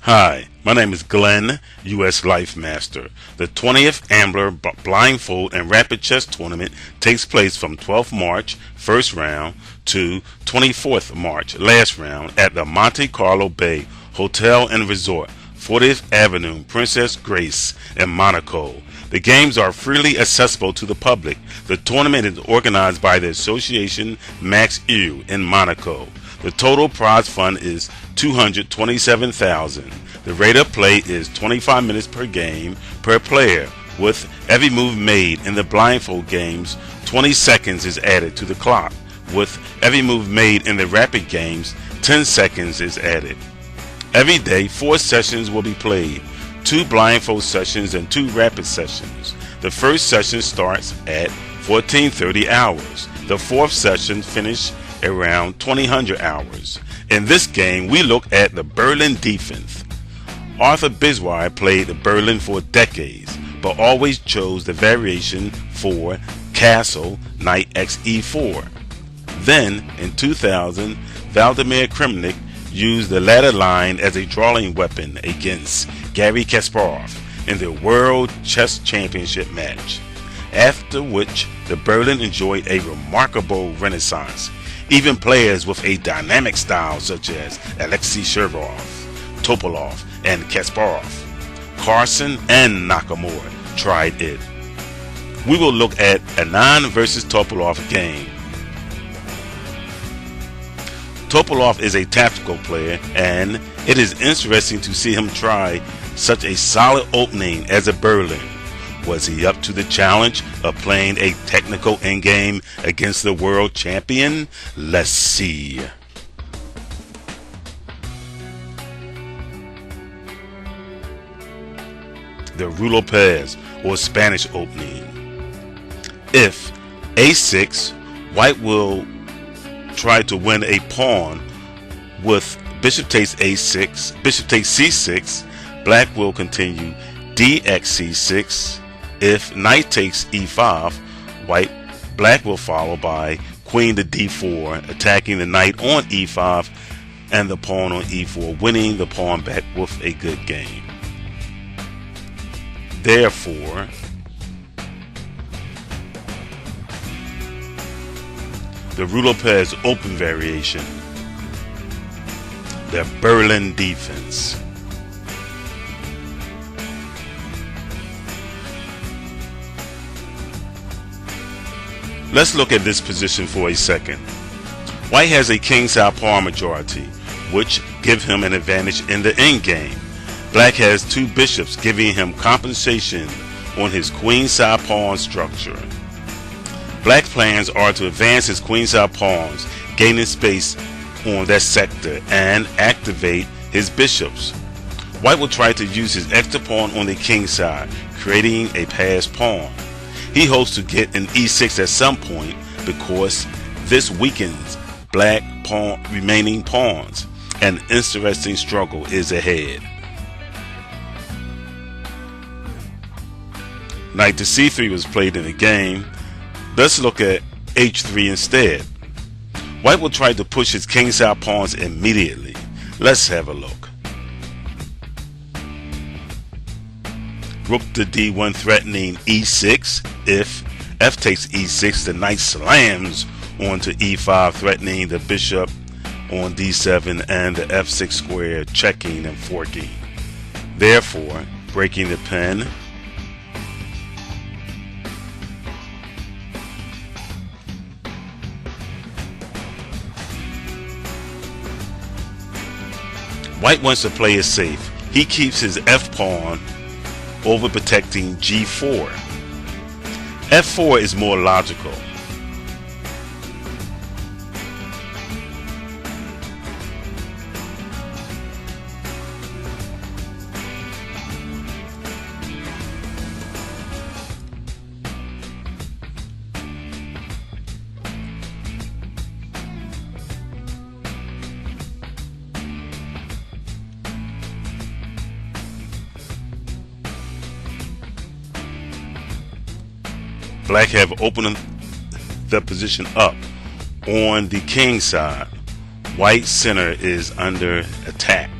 Hi, my name is Glenn, U.S. Life Master. The 20th Ambler Blindfold and Rapid Chess Tournament takes place from 12th March, first round, to 24th March, last round, at the Monte Carlo Bay Hotel and Resort, 40th Avenue, Princess Grace, in Monaco. The games are freely accessible to the public. The tournament is organized by the Association Max EU in Monaco. The total prize fund is $227,000. The rate of play is 25 minutes per game per player. With every move made in the blindfold games, 20 seconds is added to the clock. With every move made in the rapid games, 10 seconds is added. Every day, 4 sessions will be played, 2 blindfold sessions and 2 rapid sessions. The first session starts at 1430 hours. The fourth session finishes around 2000 hours. In this game, we look at the Berlin defense. Arthur Bisweiler played the Berlin for decades, but always chose the variation for castle knight xe4. Then, in 2000, Vladimir Kramnik used the ladder line as a drawing weapon against Garry Kasparov in the World Chess Championship match, after which the Berlin enjoyed a remarkable renaissance. Even players with a dynamic style such as Alexei Shirov, Topalov, and Kasparov, Carson, and Nakamura tried it. We will look at Anand versus Topalov game. Topalov is a tactical player, and it is interesting to see him try such a solid opening as a Berlin. Was he up to the challenge of playing a technical endgame against the world champion? Let's see. The Ruy Lopez or Spanish opening. If a6, white will try to win a pawn with bishop takes a6, bishop takes c6, black will continue dxc6. If knight takes e5, black will follow by queen to d4, attacking the knight on e5 and the pawn on e4, winning the pawn back with a good game. Therefore, the Ruy Lopez open variation, the Berlin defense. Let's look at this position for a second. White has a kingside pawn majority, which give him an advantage in the endgame. Black has 2 bishops, giving him compensation on his queenside pawn structure. Black's plans are to advance his queenside pawns, gaining space on that sector, and activate his bishops. White will try to use his extra pawn on the king side, creating a passed pawn. He hopes to get an e6 at some point because this weakens black remaining pawns. An interesting struggle is ahead. Knight to c3 was played in the game. Let's look at h3 instead. White will try to push his kingside pawns immediately. Let's have a look. Rook to d1 threatening e6. If f takes e6, the knight slams onto e5, threatening the bishop on d7 and the f6 square, checking and forking. Therefore, breaking the pin. White wants to play it safe. He keeps his f-pawn overprotecting g4. f4 is more logical. Black have opened the position up on the king side. White center is under attack.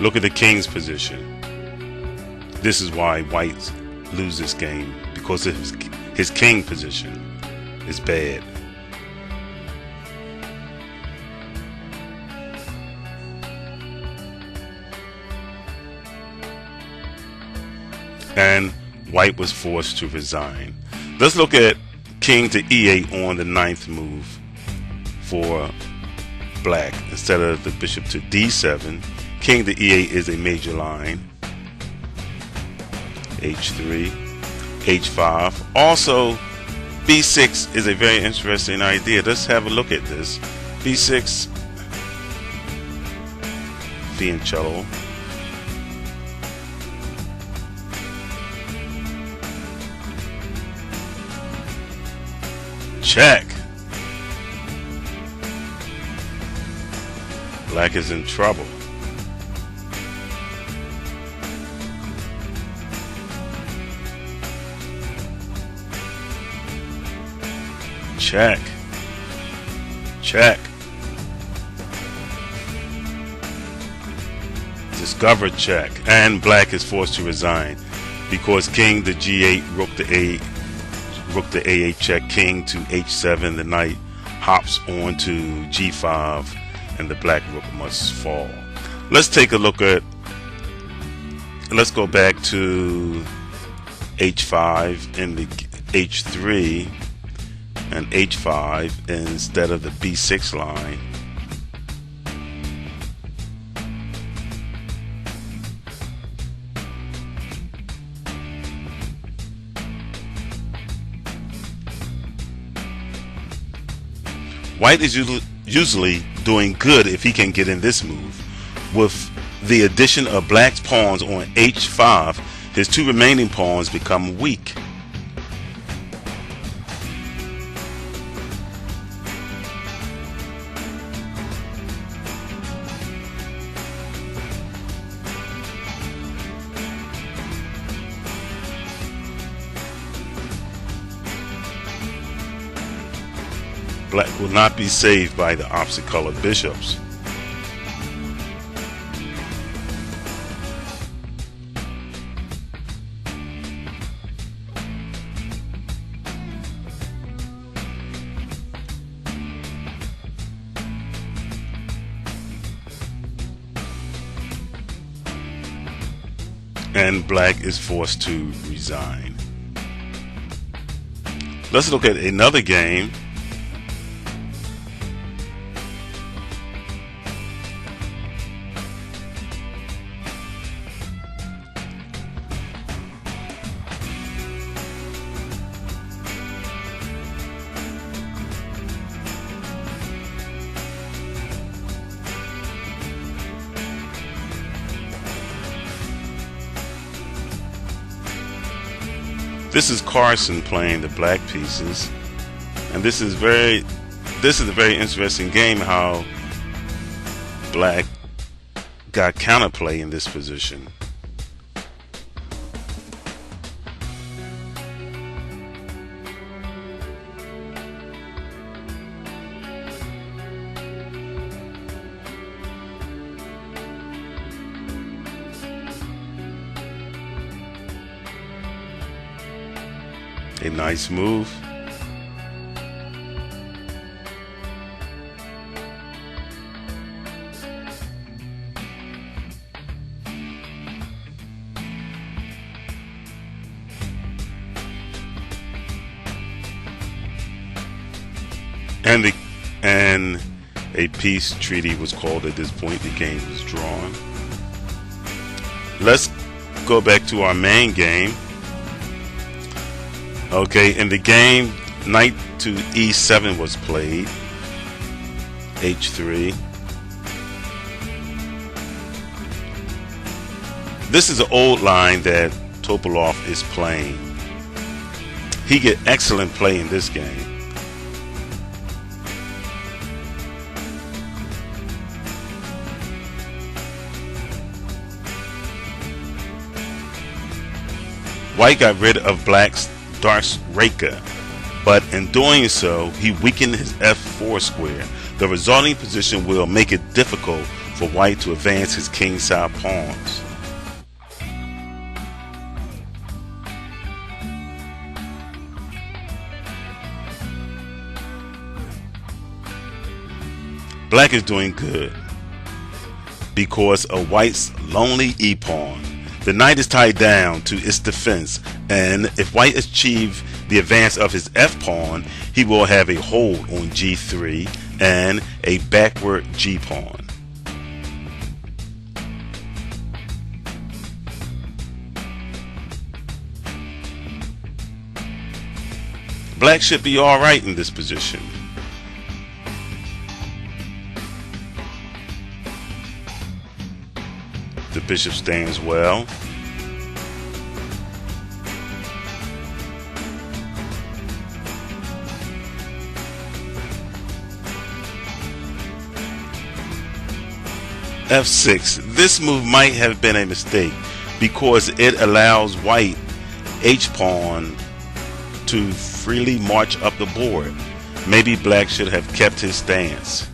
Look at the king's position. This is why whites lose this game, because of his king position is bad. And white was forced to resign. Let's look at king to e8 on the ninth move for black. Instead of the bishop to d7, king to e8 is a major line. h3, h5. Also, b6 is a very interesting idea. Let's have a look at this. b6, fianchetto. Check. Black is in trouble. Check. Check. Discovered check. And black is forced to resign because king to g8, rook to a8 check, king to h7, the knight hops on to g5, and the black rook must fall. Let's take a look at, let's go back to h5 and the h3 and h5 instead of the b6 line. White is usually doing good if he can get in this move. With the addition of black's pawns on h5, his two remaining pawns become weak. Black will not be saved by the opposite color bishops. And black is forced to resign. Let's look at another game. This is Carson playing the black pieces, and this is a very interesting game. How black got counterplay in this position. A nice move. And a peace treaty was called at this point. The game was drawn. Let's go back to our main game. Okay, in the game, knight to e7 was played. h3. This is an old line that Topalov is playing. He get excellent play in this game. White got rid of black's Dark-Raker, but in doing so, he weakened his f4 square. The resulting position will make it difficult for white to advance his kingside pawns. Black is doing good because of white's lonely e-pawn. The knight is tied down to its defense, and if white achieves the advance of his f-pawn, he will have a hold on g3 and a backward g-pawn. Black should be alright in this position. The bishop stands well. f6. This move might have been a mistake because it allows white h-pawn to freely march up the board. Maybe black should have kept his stance.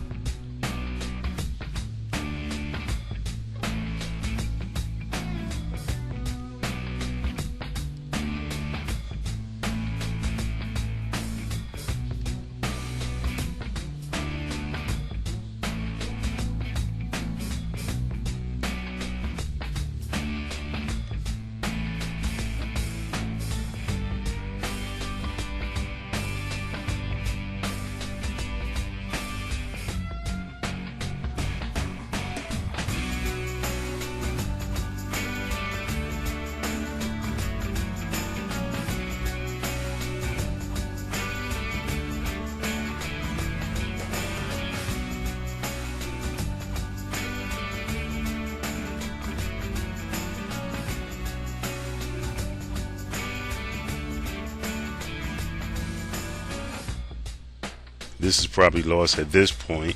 This is probably lost at this point.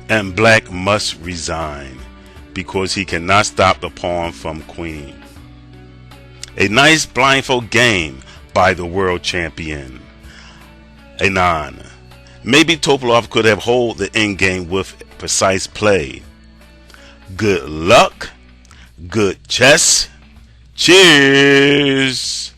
And black must resign because he cannot stop the pawn from queen. A nice blindfold game by the world champion, Anand. Maybe Topalov could have held the endgame with precise play. Good luck. Good chess. Cheers.